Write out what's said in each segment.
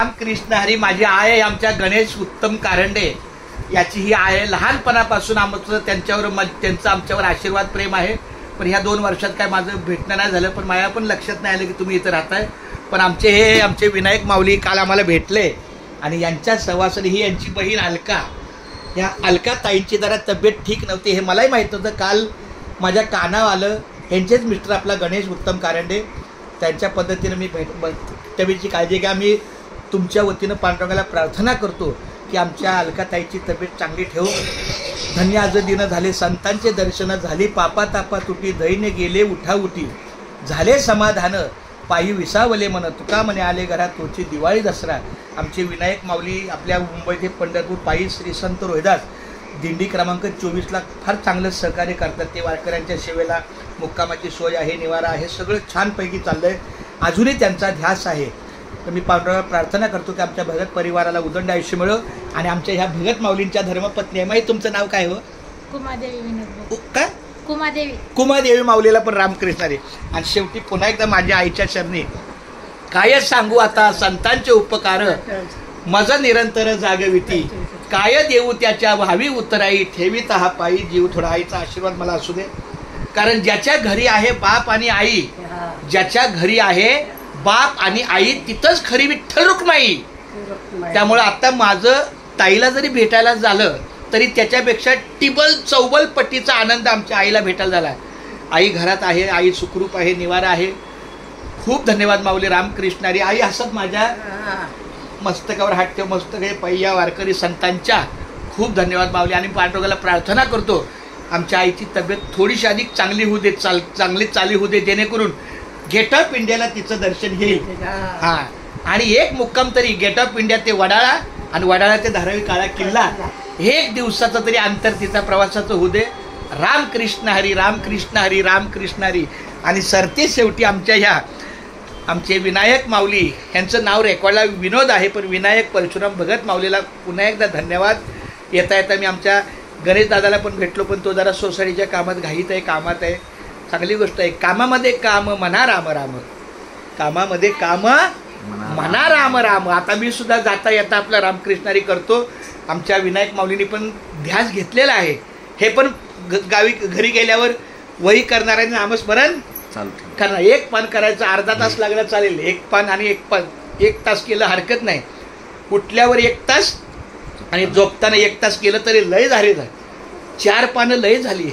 रामकृष्ण हरी. माझी आय आहे आमच्या गणेश उत्तम कारंडे याची ही आहे. लहानपणापासून आमचं त्यांच्यावर त्यांचं आमच्यावर आशीर्वाद प्रेम आहे. पण ह्या 2 वर्षात काय माझं भेटणं नाही झालं. पण मला पण लक्षात नाही आलं की तुम्ही इथं राहताय. पण आमचे विनायक माऊली काल आम्हाला भेटले आणि यांच्या सहवासाने ही यांची बहीण अलका, या अलका ताईंची जरा तब्येत ठीक नव्हती हे मलाही माहीत होतं. काल माझ्या कानावर आलं. यांचेच मिस्टर आपला गणेश उत्तम कारंडे, त्यांच्या पद्धतीनं मी तब्येतीची काळजी घ्या. मी तुमच्या वतीनं पांडुरंगाला प्रार्थना करतो की आमच्या अलकाताईची तब्येत चांगली ठेवू. धन्य आज दिन झाले संतांचे दर्शन, झाली पापा तापा तुटी, दैन्य गेले उठा उठी, झाले समाधान पायी विसावले मन, तुका म्हणे आले घरात तोची दिवाळी दसरा. आमचे विनायक माऊली आपल्या मुंबई ते पंढरपूर पायी श्री संत रोहिदास दिंडी क्रमांक 24ला फार चांगलं सहकार्य करतात. ते वारकऱ्यांच्या सेवेला मुक्कामाची सोय आहे, निवारा आहे, सगळं छानपैकी चाललं आहे. अजूनही त्यांचा ध्यास आहे. तर मी पांडुरंगाला प्रार्थना करतो की आमच्या भगत परिवाराला उदंड आयुष्य मिळो. आणि आमच्या ह्या भगत माऊलींच्या धर्मपत्नी आहे. माहिती तुमचं नाव काय हो? कुमादेवी. काय? कुमादेवी माऊलीला पण रामकृष्ण रे. आणि शेवटी पुन्हा एकदा माझ्या आईच्या चरणी काय सांगू आता संतांचे उपकार, मज निरंतर जागविती, काय देऊ त्याच्या भावी उतराई, ठेवीत हा पायी जीव थोडा. आईचा आशीर्वाद मला असू दे. कारण ज्याच्या घरी आहे बाप आणि आई, ज्याच्या घरी आहे बाप आणि आई तिथंच खरी विठ्ठल रुक्माई. त्यामुळे आता माझं ताईला जरी भेटायला झालं तरी त्याच्यापेक्षा टिबल चौबल पट्टीचा आनंद आमच्या आईला भेटायला झाला. आई घरात आहे, आई सुखरूप आहे, निवारा आहे. खूप धन्यवाद माऊली. रामकृष्णारी. आई हसत माझ्या मस्तकावर हात ठेव. मस्तक हे पहिल्या वारकरी संतांच्या खूप धन्यवाद माऊली. आणि पांडुरंगाला प्रार्थना करतो आमच्या आईची तब्येत थोडीशी अधिक चांगली होऊ दे, चांगली चाली होऊ दे, जेणेकरून गेट ऑफ इंडियाला तिचं दर्शन घेईल. हा. आणि एक मुक्काम तरी गेट ऑफ इंडिया ते वडाळा आणि वडाळा ते धारावी काळा किल्ला, 1 दिवसाचा तरी अंतर तिचा प्रवासाचं होऊ दे. रामकृष्ण हरी, रामकृष्ण हरी, रामकृष्ण हरी. आणि सरते शेवटी आमचे विनायक माऊली यांचं नाव रेकॉर्डला विनोद आहे, पण विनायक परशुराम भगत माऊलीला पुन्हा एकदा धन्यवाद. येता येता मी आमच्या गणेश दादाला पण भेटलो, पण तो जरा सोसायटीच्या कामात घाईत आहे, कामात आहे. चांगली गोष्ट आहे. कामामध्ये काम म्हणा राम राम, कामामध्ये काम म्हणा राम राम. आता मी सुद्धा जाता येता आपला रामकृष्णारी करतो. आमच्या विनायक माऊलींनी पण ध्यास घेतलेला आहे. हे पण गावी घरी गेल्यावर वही करणाऱ्यांनी नामस्मरण करणार. 1 पान करायचं, अर्धा तास लागला चालेल. 1 पान आणि 1 पान 1 तास केलं हरकत नाही. उठल्यावर 1 तास आणि झोपताना 1 तास केलं तरी लय झाले. 4 पानं लय झाली.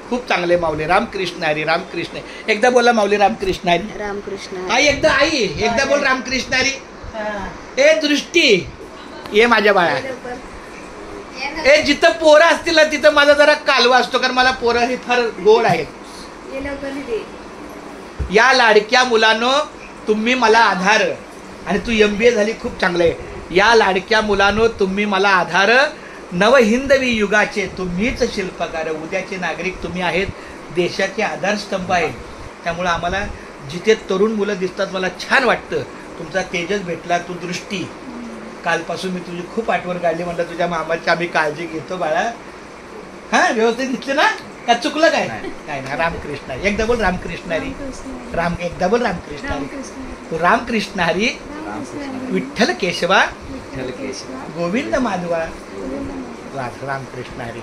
खूप चांगले माऊली. रामकृष्ण हरी, रामकृष्ण. एकदा बोला माऊली रामकृष्ण हरी. रामकृष्ण. आई एकदा बोल रामकृष्ण हरी. ए दृष्टी ये माझ्या बाळा. ए जिथं पोरं असतील ना तिथं माझा जरा कालवा असतो, कारण मला पोरं हे फार गोड आहेत. या लाडक्या मुलांनो तुम्ही मला आधार. आणि तू MBA झाली, खूप चांगलं आहे. या लाडक्या मुलांनो तुम्ही मला आधार, नव हिंदवी युगाचे तुम्हीच शिल्पकार, उद्याचे नागरिक तुम्ही आहेत, देशाचे आधारस्तंभ आहेत. त्यामुळं आम्हाला जिथे तरुण मुलं दिसतात मला छान वाटतं. तुमचा तेजस भेटला. तू दृष्टी, कालपासून मी तुझी खूप आठवण काढली. म्हणलं तुझ्या मामाची आम्ही काळजी घेतो बाळा. हा व्यवस्थित दिसते ना? का चुकलं काय? काय ना. रामकृष्ण. एकदा बोल रामकृष्ण हरी. एकदा बोल रामकृष्ण हरी. रामकृष्ण हरी. विठ्ठल केशवा, गोविंद माधवा. रामकृष्ण हरी.